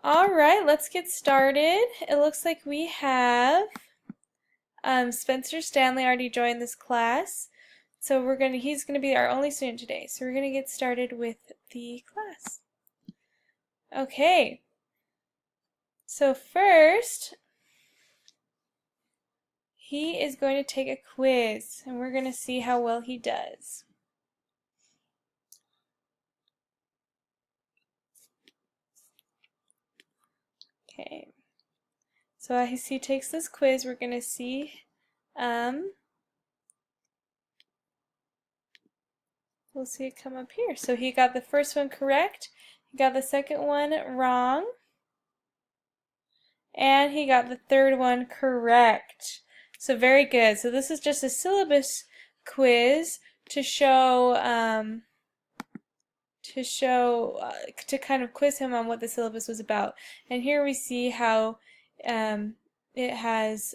Alright, let's get started. It looks like we have Spencer Stanley already joined this class. So he's gonna be our only student today. So we're gonna get started with the class. Okay. So first, he is going to take a quiz and we're gonna see how well he does. Okay. So as he takes this quiz, we're gonna see we'll see it come up here. So he got the first one correct, he got the second one wrong, and he got the third one correct. So very good. So this is just a syllabus quiz to show to kind of quiz him on what the syllabus was about. And here we see how it has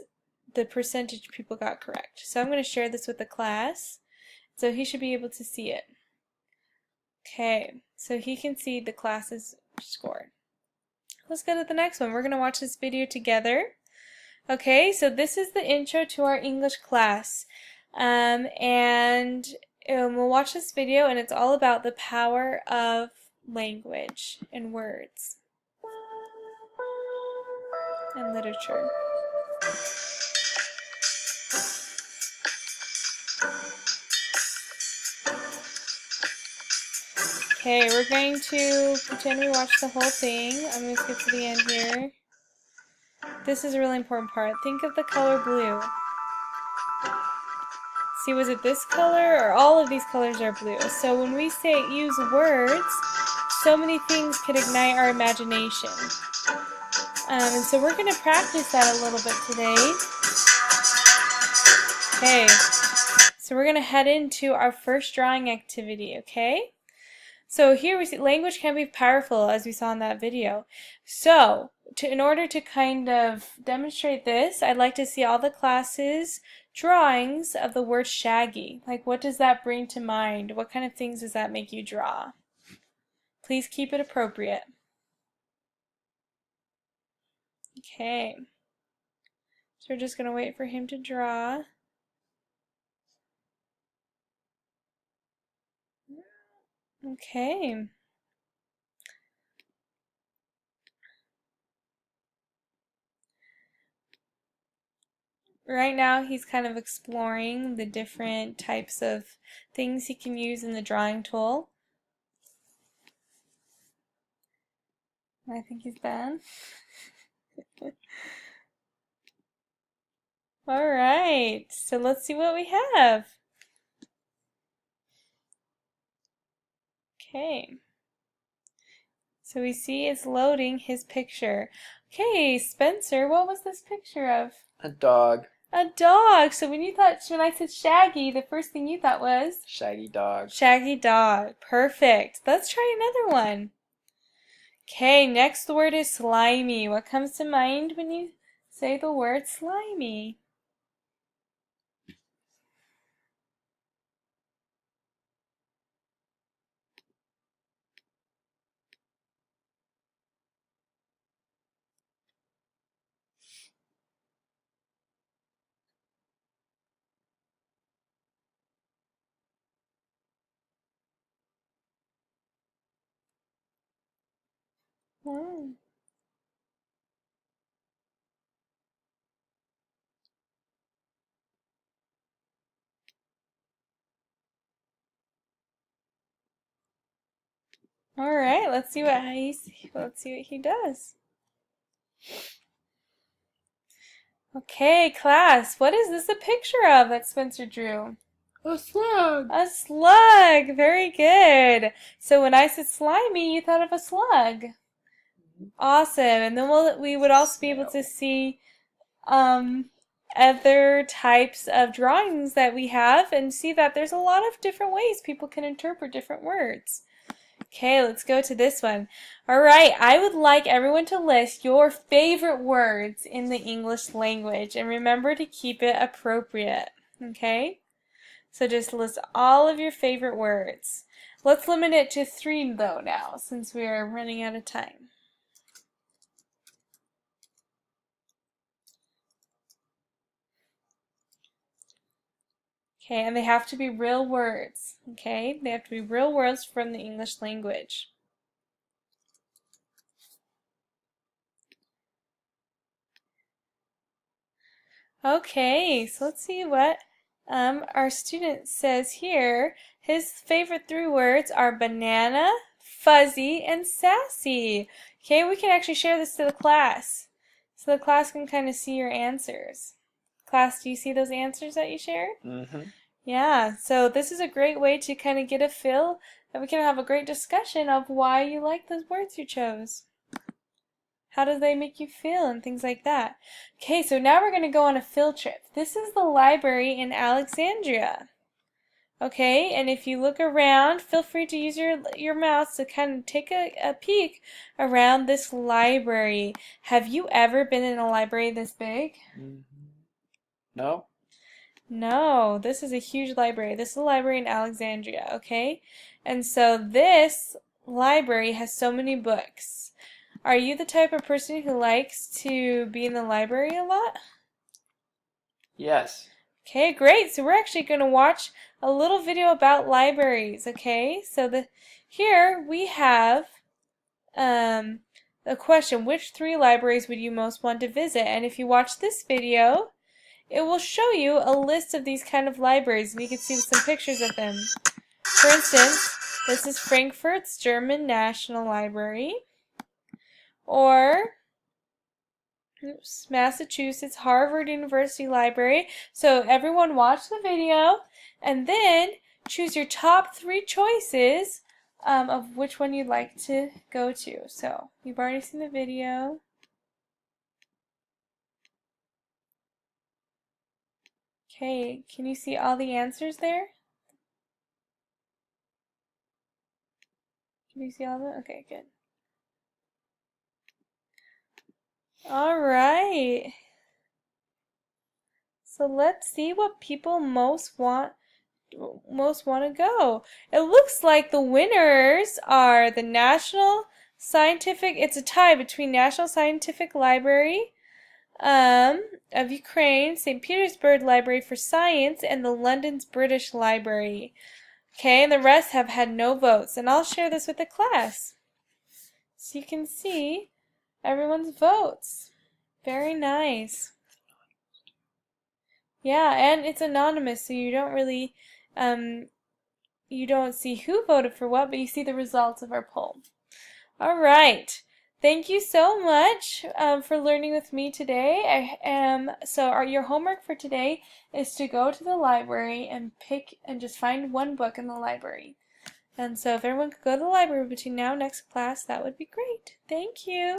the percentage people got correct. So I'm going to share this with the class. So he should be able to see it. Okay, so he can see the class's score. Let's go to the next one. We're going to watch this video together. Okay, so this is the intro to our English class. And we'll watch this video, and it's all about the power of language and words and literature. Okay, we're going to pretend we watched the whole thing. I'm going to skip to the end here. This is a really important part. Think of the color blue. See, was it this color or all of these colors are blue? So when we say use words, so many things could ignite our imagination. And so we're going to practice that a little bit today. Okay, so we're going to head into our first drawing activity, okay? So here we see language can be powerful, as we saw in that video. So in order to kind of demonstrate this, I'd like to see all the classes' drawings of the word shaggy. Like, what does that bring to mind? What kind of things does that make you draw? Please keep it appropriate. Okay. So we're just going to wait for him to draw. Okay. Right now he's kind of exploring the different types of things he can use in the drawing tool. I think he's done. Alright, so let's see what we have. Okay. So we see it's loading his picture. Okay, Spencer, what was this picture of? A dog. A dog. So when I said Shaggy, the first thing you thought was? Shaggy dog. Shaggy dog. Perfect. Let's try another one. Okay, next word is slimy. What comes to mind when you say the word slimy? Hmm. All right, let's see what he does. Okay, class, what is this a picture of that Spencer drew? A slug. A slug. Very good. So when I said slimy, you thought of a slug. Awesome. And then we would also be able to see other types of drawings that we have and see that there's a lot of different ways people can interpret different words. Okay, let's go to this one. All right, I would like everyone to list your favorite words in the English language, and remember to keep it appropriate. Okay? So just list all of your favorite words. Let's limit it to 3 though now, since we are running out of time. Okay, and they have to be real words. Okay, they have to be real words from the English language. Okay, so let's see what our student says here. His favorite 3 words are banana, fuzzy, and sassy. Okay, we can actually share this to the class, so the class can kind of see your answers. Class, do you see those answers that you shared? Mm-hmm. Yeah, so this is a great way to kind of get a feel, and we can have a great discussion of why you like those words you chose. How do they make you feel and things like that. Okay, so now we're going to go on a field trip. This is the library in Alexandria. Okay, and if you look around, feel free to use your mouse to kind of take a peek around this library. Have you ever been in a library this big? Mm-hmm. No? No, this is a huge library. This is a library in Alexandria, okay? And so this library has so many books. Are you the type of person who likes to be in the library a lot? Yes. Okay, great. So we're actually going to watch a little video about libraries, okay? So here we have a question, which 3 libraries would you most want to visit? And if you watch this video, it will show you a list of these kind of libraries, and you can see some pictures of them. For instance, this is Frankfurt's German National Library, or Massachusetts Harvard University Library. So everyone watch the video and then choose your top 3 choices of which one you'd like to go to. So you've already seen the video. Okay, can you see all the answers there? Can you see all of them? Okay, good. All right. So let's see what people most want to go. It looks like the winners are the it's a tie between National Scientific Library of Ukraine, St. Petersburg Library for Science, and the London's British Library. Okay, and the rest have had no votes. And I'll share this with the class so you can see everyone's votes. Very nice. Yeah, and it's anonymous, so you don't really you don't see who voted for what, but you see the results of our poll. All right. Thank you so much for learning with me today. Your homework for today is to go to the library and just find one book in the library. And so if everyone could go to the library between now and next class, that would be great. Thank you.